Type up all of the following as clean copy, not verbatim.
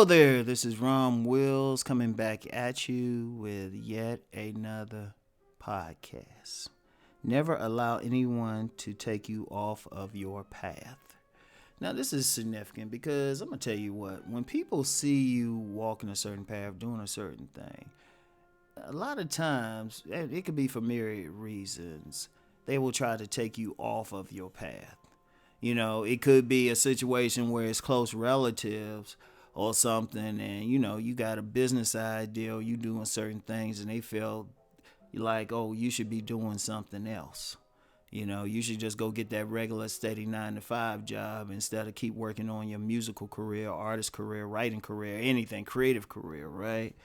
Hello there, this is Rom Wills coming back at you with yet another podcast. Never allow anyone to take you off of your path. Now, this is significant because I'm going to tell you what, when people see you walking a certain path, doing a certain thing, a lot of times, it could be for myriad reasons, they will try to take you off of your path. You know, it could be a situation where it's close relatives or something, and you got a business idea or you doing certain things and they feel like, oh, you should be doing something else. You should just go get that regular steady 9 to 5 job instead of keep working on your musical career, artist career, writing career, anything, creative career, right?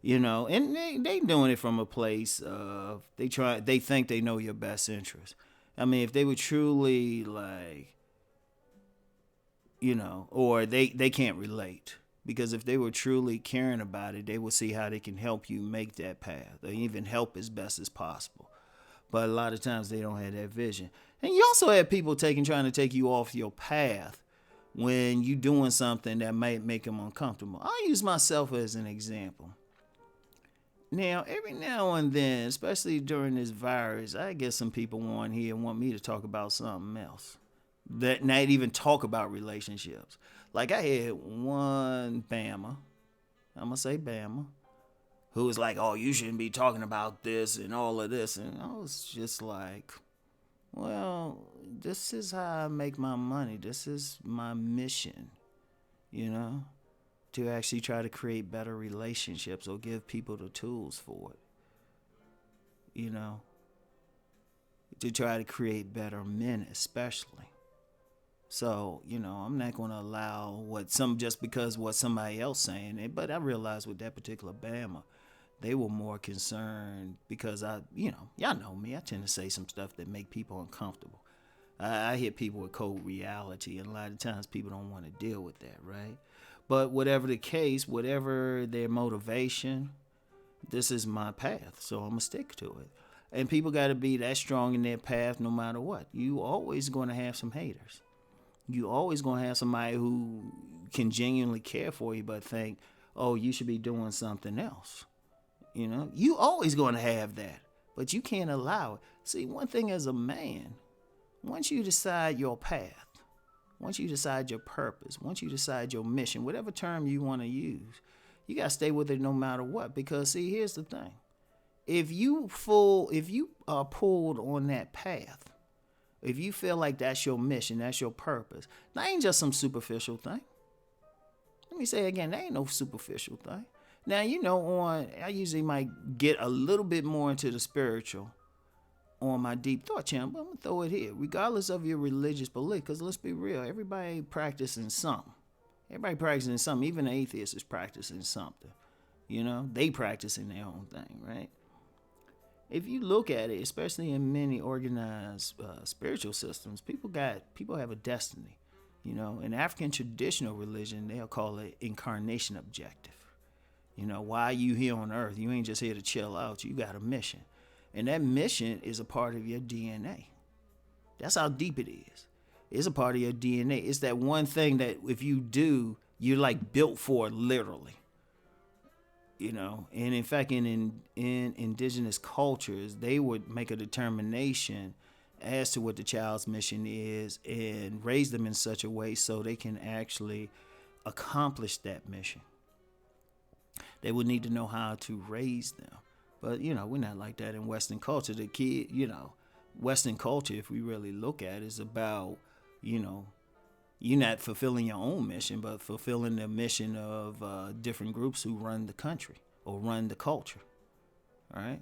And they doing it from a place of they think they know your best interest. I mean, if they were truly like, or they can't relate. Because if they were truly caring about it, they would see how they can help you make that path or even help as best as possible. But a lot of times they don't have that vision. And you also have people trying to take you off your path when you're doing something that might make them uncomfortable. I'll use myself as an example. Now, every now and then, especially during this virus, I get some people on here and want me to talk about something else. That not even talk about relationships. Like I had one Bama, I'm going to say Bama, who was like, oh, you shouldn't be talking about this and all of this. And I was just like, well, this is how I make my money. This is my mission, to actually try to create better relationships or give people the tools for it, to try to create better men especially. So, I'm not going to allow just because what somebody else saying. But I realized with that particular Bama, they were more concerned because y'all know me. I tend to say some stuff that make people uncomfortable. I hit people with cold reality, and a lot of times people don't want to deal with that, right? But whatever the case, whatever their motivation, this is my path, so I'm going to stick to it. And people got to be that strong in their path no matter what. You always going to have some haters. You always going to have somebody who can genuinely care for you but think, oh, you should be doing something else. You always going to have that, but you can't allow it. See, one thing as a man, once you decide your path, once you decide your purpose, once you decide your mission, whatever term you want to use, you got to stay with it no matter what. Because, see, here's the thing. If you are pulled on that path, if you feel like that's your mission, that's your purpose, that ain't just some superficial thing. Let me say it again, that ain't no superficial thing. Now, I usually might get a little bit more into the spiritual on my deep thought channel, but I'm going to throw it here. Regardless of your religious belief, because let's be real, everybody practicing something. Everybody practicing something. Even the atheist is practicing something. They practicing their own thing, right? If you look at it, especially in many organized spiritual systems, people have a destiny. In African traditional religion, they'll call it incarnation objective. Why are you here on earth? You ain't just here to chill out. You got a mission. And that mission is a part of your DNA. That's how deep it is. It's a part of your DNA. It's that one thing that if you do, you're like built for it, literally. And in fact, in indigenous cultures, they would make a determination as to what the child's mission is and raise them in such a way so they can actually accomplish that mission. They would need to know how to raise them. But, we're not like that in Western culture. The kid, Western culture, if we really look at it, is about, you're not fulfilling your own mission, but fulfilling the mission of different groups who run the country or run the culture, all right?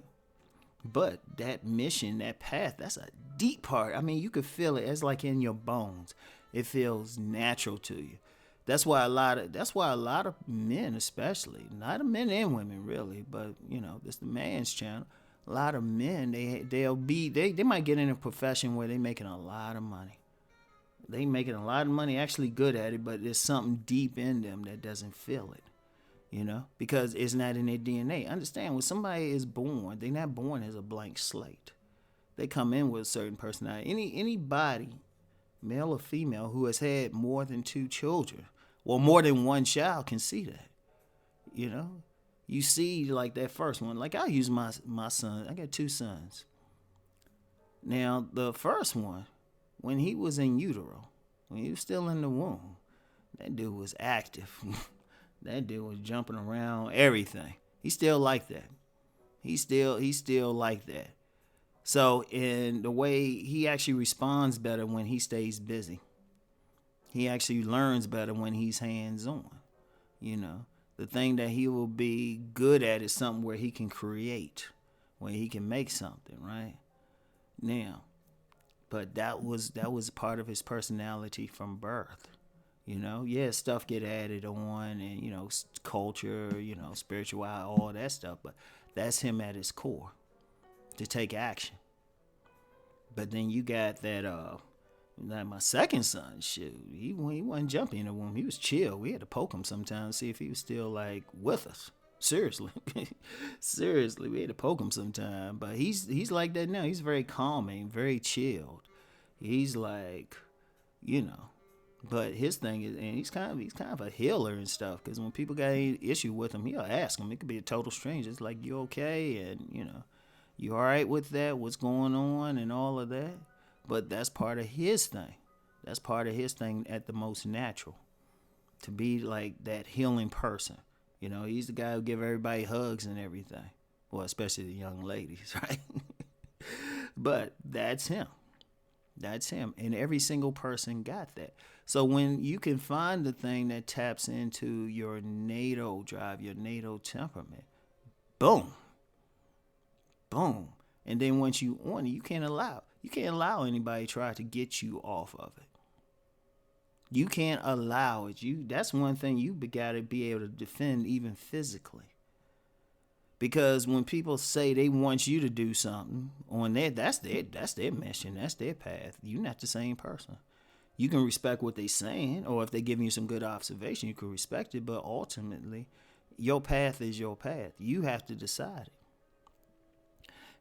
But that mission, that path, that's a deep part. I mean, you could feel it. It's like in your bones. It feels natural to you. That's why a lot of men, especially, not men and women really, but this the man's channel. A lot of men, they might get in a profession where they're making a lot of money. They making a lot of money, actually good at it, but there's something deep in them that doesn't feel it, because it's not in their DNA. Understand, when somebody is born, they're not born as a blank slate. They come in with a certain personality. Anybody, male or female, who has had more than 2 children Well, more than one child can see that. You know, you see like that first one. Like I use my son. I got two sons. Now the first one, when he was in utero, when he was still in the womb, that dude was active. That dude was jumping around, everything. He's still like that. He's still like that. So in the way he actually responds better when he stays busy. He actually learns better when he's hands on. You know, the thing that he will be good at is something where he can create, where he can make something, right? Now, but that was part of his personality from birth. You know, yeah, stuff get added on, and culture, spirituality, all that stuff. But that's him at his core, to take action. But then you got that like my second son, shoot, he wasn't jumping in the womb. He was chill. We had to poke him sometimes, see if he was still like with us. Seriously, seriously, we had to poke him sometime. But he's like that now. He's very calming, very chilled. He's like, you know. But his thing is, and he's kind of a healer and stuff. Because when people got any issue with him, he'll ask them. It could be a total stranger. It's like, you okay? And you all right with that? What's going on and all of that? But that's part of his thing. That's part of his thing at the most natural. To be like that healing person. He's the guy who give everybody hugs and everything. Well, especially the young ladies, right? But that's him. That's him. And every single person got that. So when you can find the thing that taps into your natal drive, your natal temperament, boom. Boom. And then once you on it, you can't allow anybody to try to get you off of it. You can't allow it. That's one thing you got to be able to defend, even physically. Because when people say they want you to do something on that's their mission, that's their path. You're not the same person. You can respect what they're saying, or if they're giving you some good observation, you can respect it. But ultimately, your path is your path. You have to decide it.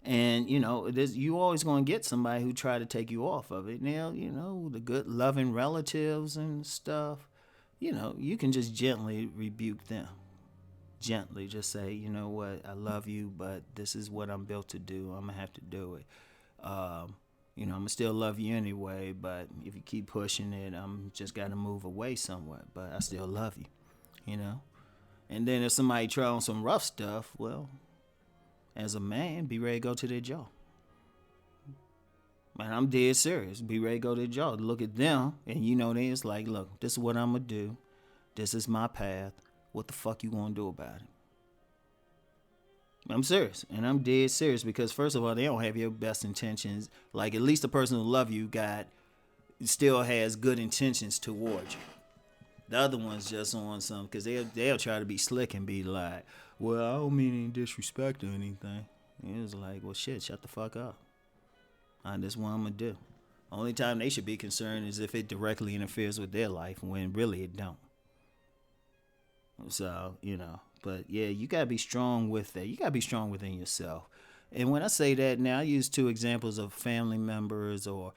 And you always going to get somebody who try to take you off of it. Now, the good loving relatives and stuff, you can just gently rebuke them. Gently just say, you know what, I love you, but this is what I'm built to do. I'm gonna have to do it. I'm gonna still love you anyway, but if you keep pushing it, I'm just gotta move away somewhat. But I still love you. And then if somebody try on some rough stuff, well, as a man, be ready to go to their jaw. Man, I'm dead serious. Be ready to go to their jaw. Look at them, and it's like, look, this is what I'm gonna do. This is my path. What the fuck you gonna do about it? I'm serious, and I'm dead serious, because first of all, they don't have your best intentions. Like, at least the person who love you still has good intentions towards you. The other one's just on some, because they'll try to be slick and be like, well, I don't mean any disrespect or anything. And it's like, well, shit, shut the fuck up. That's what I'm gonna do. Only time they should be concerned is if it directly interferes with their life, when really it don't. So, but yeah, you gotta be strong with that. You gotta be strong within yourself. And when I say that now, I use two examples of family members or,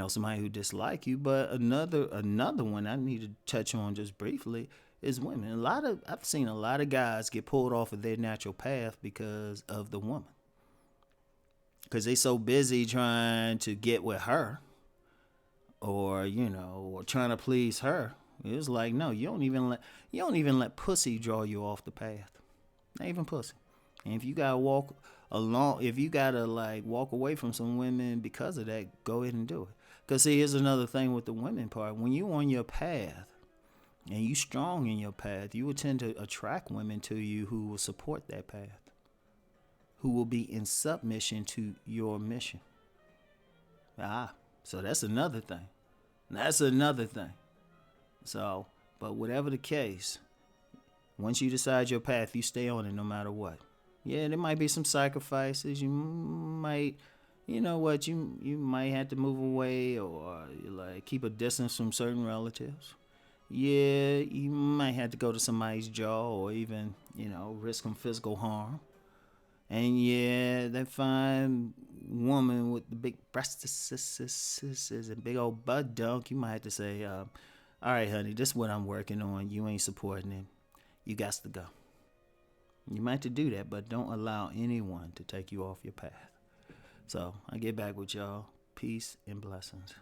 somebody who dislike you. But another one I need to touch on just briefly is women. I've seen a lot of guys get pulled off of their natural path because of the woman. Because they so busy trying to get with her, or or trying to please her. It's like, no, you don't even let pussy draw you off the path. Not even pussy. And if you gotta walk walk away from some women because of that, go ahead and do it. Cause see, here's another thing with the women part. When you on your path and you strong in your path, you will tend to attract women to you who will support that path, who will be in submission to your mission. So that's another thing. So, but whatever the case, once you decide your path, you stay on it no matter what. Yeah, there might be some sacrifices. You might, you might have to move away, or like keep a distance from certain relatives. Yeah, you might have to go to somebody's jaw, or even, risk some physical harm. And yeah, that fine woman with the big breasts and big old butt dunk, you might have to say, All right, honey, this is what I'm working on. You ain't supporting it. You got to go. You might to do that, but don't allow anyone to take you off your path. So I get back with y'all. Peace and blessings.